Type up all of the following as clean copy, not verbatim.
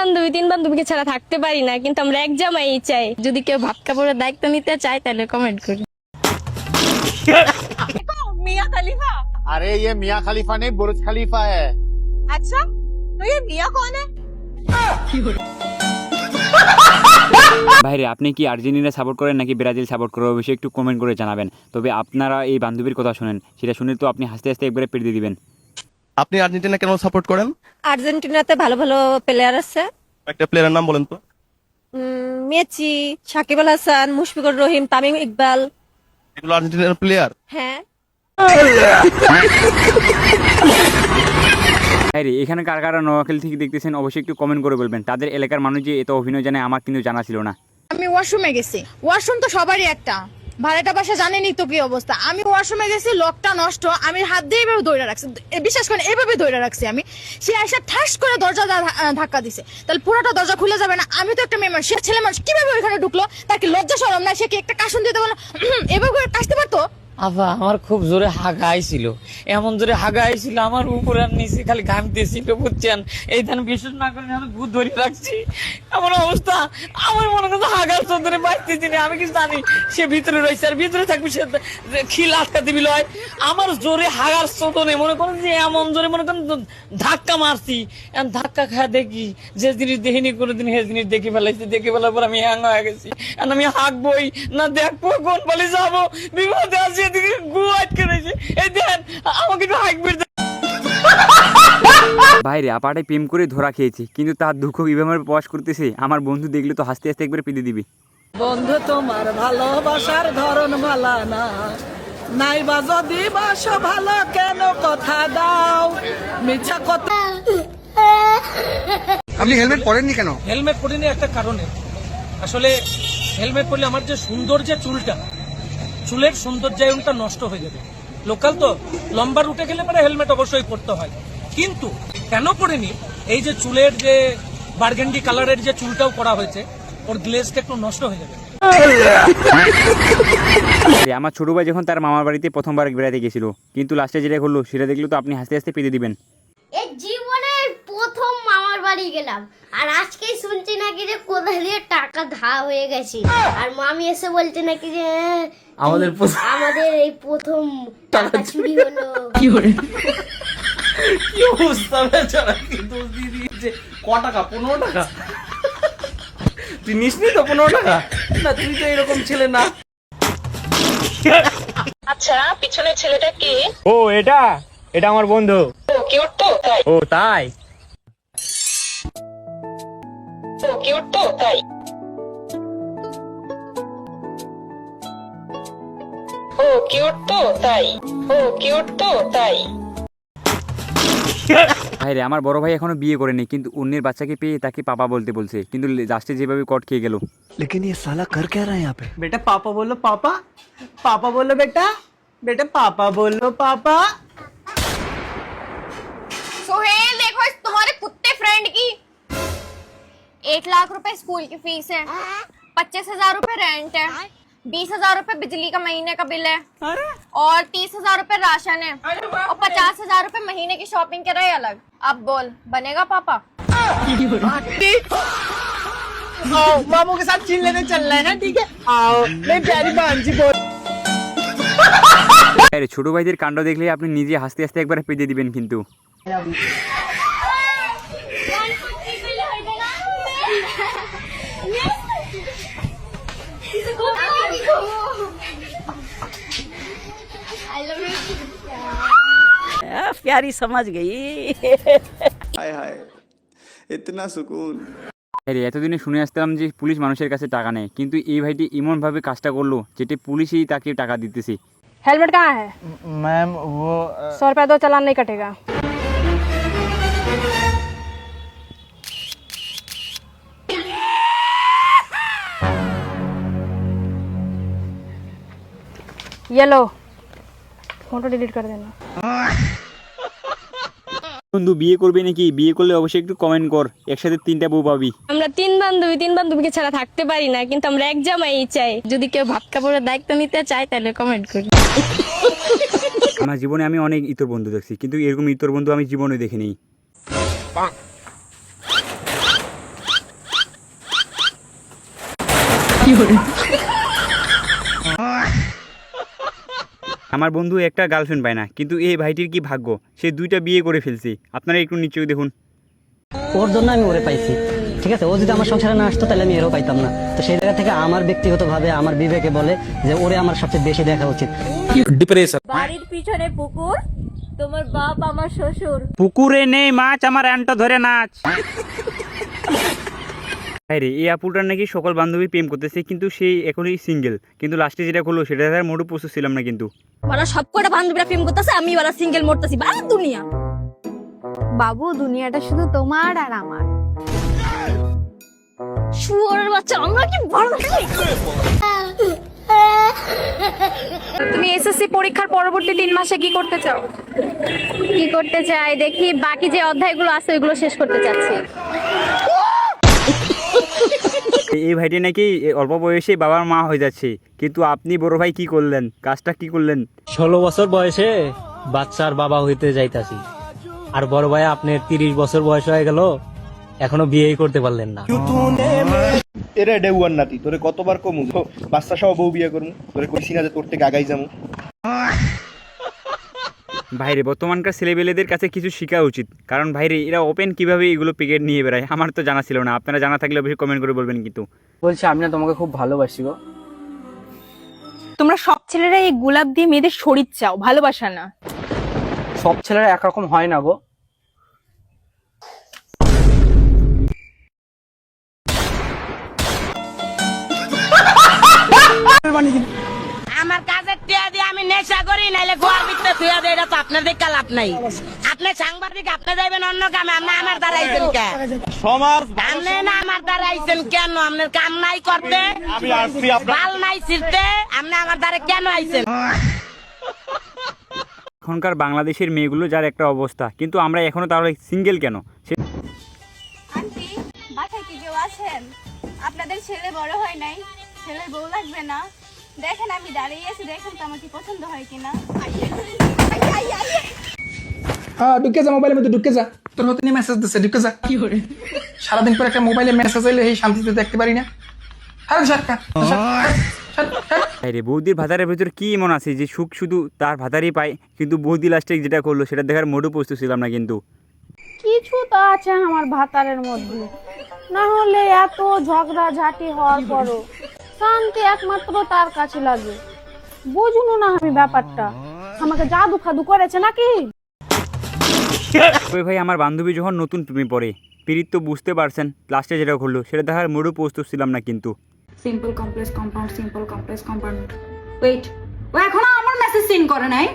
বান্ধবী 3 বান্ধবীকে ছাড়া থাকতে পারি না, কিন্তু আমরা এক জামাই চাই। যদি কেউ ভাত কাপড়ের দায়িত্ব নিতে চায় তাহলে কমেন্ট করি। मियाँ खलीफा। अरे ये मियाँ खलीफा नहीं, बुर्ज खलीफा है। अच्छा, तो ये मियाँ कौन है? ভাইরে, আপনি কি আর্জেন্টিনা সাপোর্ট করেন নাকি ব্রাজিল সাপোর্ট করেন? অবশ্যই একটু কমেন্ট করে জানাবেন। তবে আপনারা এই বান্ধবীর কথা শুনেন, সেটা শুনে তো আপনি হাসতে হাসতে একবারে পেট দিয়ে দিবেন। আপনি আর্জেন্টিনা কেন সাপোর্ট করেন? আর্জেন্টিনাতে ভালো ভালো প্লেয়ার আছে। একটা প্লেয়ারের নাম বলেন তো। মেসি, সাকিব আল হাসান, মুশফিকুর রহিম, তামিম ইকবাল। এগুলো আর্জেন্টিনার প্লেয়ার? হ্যাঁ। ভাইরে, এখানে কার কারা নোয়াখালী থেকে দেখতেছেন অবশ্যই একটু কমেন্ট করে বলবেন। তাদের এলাকার মানুষ যে এত অভিনয় জানে আমার কিন্তু জানা ছিল না। আমি ওয়াশরুমে গেছি, ওয়াশরুম তো সবারই একটা, ভাড়াটা বাসা জানেনি তো কি অবস্থা। আমি ওয়াশরুমে গেছি, লকটা নষ্ট, আমি হাত দিয়ে এভাবে ধরে রাখছি, বিশ্বাস করেন এভাবে ধরে রাখছি আমি। সে এসে ঠাস করে দরজা ধাক্কা দিছে, তাহলে পুরোটা দরজা খুলে যাবে না? আমি তো একটা মেয়ে মানুষ, সে ছেলে মানুষ কিভাবে ওইখানে ঢুকলো? তার কি লজ্জা শরম না? সে কি একটা কাশন দিতে পারলো? এভাবে করে কাশতে পারতো? আবা, আমার খুব জোরে হাগা আইছিল, এমন জোরে হাগা আইছিল আমার উপর আর নিচে খালি ঘামতেছিল, বুঝছেন? এই ধান বিশ্বাস না করেন, আমি ভূত ধরে রাখছি। এমন অবস্থা, আমার মনে করছে হাগার চোদরে বাঁচতেছি না। আমি কি জানি সে ভিতরে রয়েছে, আর ভিতরে থাকবে সে খিল আটকা দিবি লয়। আমার জোরে হাগার চোদনে মনে করেন যে এমন জোরে মনে করেন ধাক্কা মারছি। এখন ধাক্কা খায় দেখি যে জিনিস দেখিনি কোনোদিন, সে জিনিস দেখে ফেলাইছি। দেখে ফেলার পর আমি হ্যাং হয়ে গেছি। এখন আমি হাঁকবই না দেখবো কোন পালি যাবো, বিপদে আছি। ভাইরে, আপাটে প্রেম করে ধরা খেয়েছি, কিন্তু তার দুঃখ কিভাবে প্রকাশ করতেছে আমার বন্ধু দেখলে তো হাসতে হাসতে একবারে পেতে দিবি। বন্ধু তোমার ভালোবাসার ধরন ভালো না, নাই বা যদি বাসো ভালো কেন কথা দাও মিছা কথা। আপনি হেলমেট পরেননি কেন? হেলমেট পরিনি একটা কারণে। আসলে হেলমেট পরলে আমার যে সুন্দর যে চুলটা, চুলের সৌন্দর্যায়নটা নষ্ট হয়ে যাবে। লোকাল তো লম্বা রুটে গেলে পরে হেলমেট অবশ্যই পরতে হয়, কিন্তু কেন পরিনি? এই যে চুলের যে বার্গেন্ডি কালারের যে চুলটাও করা হয়েছে, ওর গ্লেজটা একটু নষ্ট হয়ে যাবে। আমার ছোট ভাই যখন তার মামার বাড়িতে প্রথমবার বেড়াতে গেছিল, কিন্তু লাস্টে যেটা করলো সেটা দেখলে তো আপনি হাসতে হাসতে পেতে দিবেন। এই জীবনের প্রথম মামার বাড়ি গেলাম, আর আজকেই শুনছি নাকি যে কোথা দিয়ে টাকা ধার হয়ে গেছে, আর মামি এসে বলছে নাকি যে আমাদের এই প্রথম টাকা চুরি হলো। কি অবস্থা বেচারা, কি দোষ দিয়ে দিয়েছে। ক টাকা? 15 টাকা। তুই নিসনি তো 15 টাকা? না, তুই তো এরকম ছেলে না। আচ্ছা, পিছনের ছেলেটা কে? ও, এটা আমার বন্ধু। ও কিউট তো তাই? ও তাই? ও কিউট তো তাই? ও কিউট তো তাই? ও কিউট তো তাই? ভাইরে, আমার বড় ভাই এখনো বিয়ে করেনি, কিন্তু অন্যের বাচ্চাকে পেয়ে তাকে পাপা বলতে বলছে, কিন্তু লাস্টে যেভাবে কট খেয়ে গেল। लेकिन ये साला कर क्या रहा है यहाँ पे? बेटा पापा बोलो, पापा पापा बोलो, बेटा बेटा पापा बोलो, पापा। सोहेल, देखो इस तुम्हारे कुत्ते फ्रेंड की 1 लाख रुपए स्कूल की फीस है, 25,000 रुपए रेंट है, 20,000 रुपए बिजली का महीने का बिल है, और 30,000 रुपए राशन है, और 50,000 रुपए महीने की शॉपिंग के रहे अलग। अब बोल, बनेगा पापा? आओ, मामू के साथ चिल लेने चल रहे हैं, ठीक है? आओ मेरी प्यारी भांजी बोल। আরে, ছোট ভাইদের কাণ্ড দেখলে আপনি নিজে হাসতে হাসতে একবারে পেতে দিবেন কিন্তু। प्यारी समझ गई। हाय हाय, इतना सुकून। আরে, এতদিনে শুনে আসতাম যে পুলিশ মানুষের কাছে টাকা নেয়, কিন্তু এই ভাইটি এমনভাবে কাজটা করলো যেটা পুলিশই তাকে টাকা দিতেছে। हेलमेट कहाँ है? मैम वो 100 रुपया दो, चालान नहीं कटेगा। ये लो, फोटो डिलीट कर देना। বন্ধু বিয়ে করবে নাকি? বিয়ে করলে অবশ্যই একটু কমেন্ট কর, একসাথে 3টা বউ পাবি। আমরা 3 বান্ধবীকে ছাড়া থাকতে পারি না, কিন্তু আমরা এক জামাই চাই। যদি কেউ ভাত কাপড়ের দায়িত্ব নিতে চায় তাহলে কমেন্ট করি। আমার জীবনে আমি অনেক ইতর বন্ধু দেখছি, কিন্তু এরকম ইতর বন্ধু আমি জীবনে দেখিনি। আমার বন্ধু একটা গার্লফ্রেন্ড পায় না, কিন্তু এই ভাইটির কি ভাগ্য, সে 2টা বিয়ে করে ফেলছে। আপনারা একটু নিশ্চয়ই দেখুন। ওর জন্য আমি ওরে পাইছি, ঠিক আছে? ও যদি আমার সংসারে না আসতো তাহলে আমি এরও পাইতাম না। তো সেই জায়গা থেকে আমার ব্যক্তিগতভাবে আমার বিবেকে বলে যে ওরে আমার সবচেয়ে বেশি দেখা উচিত। বাড়ির পিছনে পুকুর, তোমার বাপ আমার শ্বশুর। পুকুরে নেই মাছ, আমার অ্যানটা ধরে নাচ। রে এই আপুটার নাকি সকল বান্ধবী প্রেম করতেছে, কিন্তু সেই এখনই সিঙ্গেল। কিন্তু লাস্টে যেটা করলো সেটা তার মোটেও প্রস্তুত ছিলাম না কিন্তু। ওরা সব কটা বান্ধবীরা প্রেম করতেছে, আমি ওরা সিঙ্গেল মরতেছি। বাবা দুনিয়া, বাবু দুনিয়াটা শুধু তোমার আর আমার। শুয়োরের বাচ্চা, আমরা কি বড়। তুমি এসএসসি পরীক্ষার পরবর্তী 3 মাসে কি করতে চাও? কি করতে চাই দেখি, বাকি যে অধ্যায়গুলো আছে ওইগুলো শেষ করতে চাচ্ছি। এই ভাইটি নাকি অল্প বয়সে বাবার মা হয়ে যাচ্ছে, কিন্তু আপনি বড় ভাই কি করলেন, কাজটা কি করলেন? 16 বছর বয়সে বাচ্চার বাবা হইতে যাইতাছি, আর বড় ভাই আপনার 30 বছর বয়স হয়ে গেল, এখনো বিয়েই করতে পারলেন না। এরে ডেউয়ার নাতি, তোরে কতবার কমু বাচ্চা সহ বউ বিয়ে করমু, তোরে কইছি না যে তোর থেকে আগাই যামু। ভাইরে বর্তমানকার ছেলেবেলেদের কাছে কিছু শেখা উচিত, কারণ ভাইরে এরা ওপেন কিভাবে এগুলো প্যাকেট নিয়ে বেড়ায়, আমার তো জানা ছিল না। আপনারা জানা থাকলে অবশ্যই কমেন্ট করে বলবেন। কিন্তু বলছি আমি না তোমাকে খুব ভালোবাসি গো। তোমরা সব ছেলেরা এই গোলাপ দিয়ে মেয়েদের শরীর চাও, ভালোবাসা না। সব ছেলেরা একরকম হয় না গো। আমার কাজের টিয়া দিয়ে আমি নেশা করি, নাইলে গোয়ার ভিতরে ধুয়া দেয়, এটা তো আপনার দেখা লাভ নাই। আপনি সাংবাদিক, আপনি যাইবেন অন্য কামে, আপনি আমার দ্বারা আইছেন কে? আপনি না আমার দ্বারা আইছেন কেন? আপনার কাম নাই করতে, বাল নাই ছিড়তে, আপনি আমার দ্বারা কেন আইছেন? এখনকার বাংলাদেশের মেয়েগুলো যার একটা অবস্থা, কিন্তু আমরা এখনো তাহলে সিঙ্গেল কেন? আন্টি, বাসায় কি কেউ আছেন? আপনাদের ছেলে বড় হয় নাই, ছেলের বউ লাগবে না? দেখেন আমি দাঁড়িয়ে আছি, দেখেন তো আমার কি পছন্দ হয় কিনা। ঢুকে যা, মোবাইলের মধ্যে ঢুকে যা, তোর হতে নিয়ে মেসেজ দিচ্ছে, ঢুকে যা। কি করে সারাদিন পর একটা মোবাইলে মেসেজ এলে এই শান্তিতে দেখতে পারি না। রে বৌদির ভাতারের ভেতর কি এমন আছে যে সুখ শুধু তার ভাতারই পায়, কিন্তু বৌদি লাস্টে যেটা করলো সেটা দেখার মোটেও প্রস্তুত ছিলাম না কিন্তু। কিছু তো আছে আমার ভাতারের মধ্যে, না হলে এত ঝগড়া ঝাঁটি হওয়ার পরও শান্তি একমাত্র তার কাছে লাগে। বুঝুন না আমি ব্যাপারটা, আমাকে জাদু খাদু করেছে নাকি? ওই ভাই আমার বান্ধবী যখন নতুন প্রেমে পড়ে, পিরিত তো বুঝতে পারছেন, লাস্টে যেটা করলো সেটা দেখার মোটেও প্রস্তুত ছিলাম না কিন্তু। Simple complex compound, simple complex compound. Wait, ও এখনো আমার মেসেজ সিন করে নাই?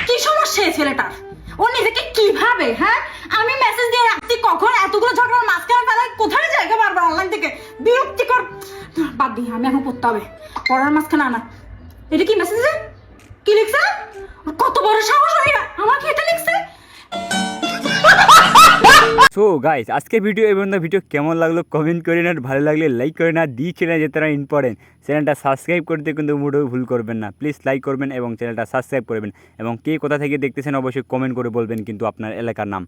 কি সমস্যা এই ছেলেটার? ও নিজেকে কিভাবে, হ্যাঁ আমি মেসেজ দিয়ে রাখছি, কখন এতগুলো ঝগড়ার মাঝখানে ফেলায় কোথায় জায়গা বারবার অনলাইন থেকে বিরক্তিকর। বাদ দিই, আমি এখন পড়তে হবে, পড়ার মাঝখানে আনা। এটা কি মেসেজ, কি লিখছে? কত বড় সাহস হইয়া আমাকে এটা লিখছে? সো গাইস, আজকের ভিডিও এবং ভিডিও কেমন লাগলো কমেন্ট করে না, ভালো লাগলে লাইক করে না, দি চ্যানেল যেতে না ইম্পর্টেন্ট, চ্যানেলটা সাবস্ক্রাইব করতে কিন্তু মোটেও ভুল করবেন না। প্লিজ লাইক করবেন এবং চ্যানেলটা সাবস্ক্রাইব করবেন, এবং কে কোথা থেকে দেখতেছেন অবশ্যই কমেন্ট করে বলবেন কিন্তু আপনার এলাকার নাম।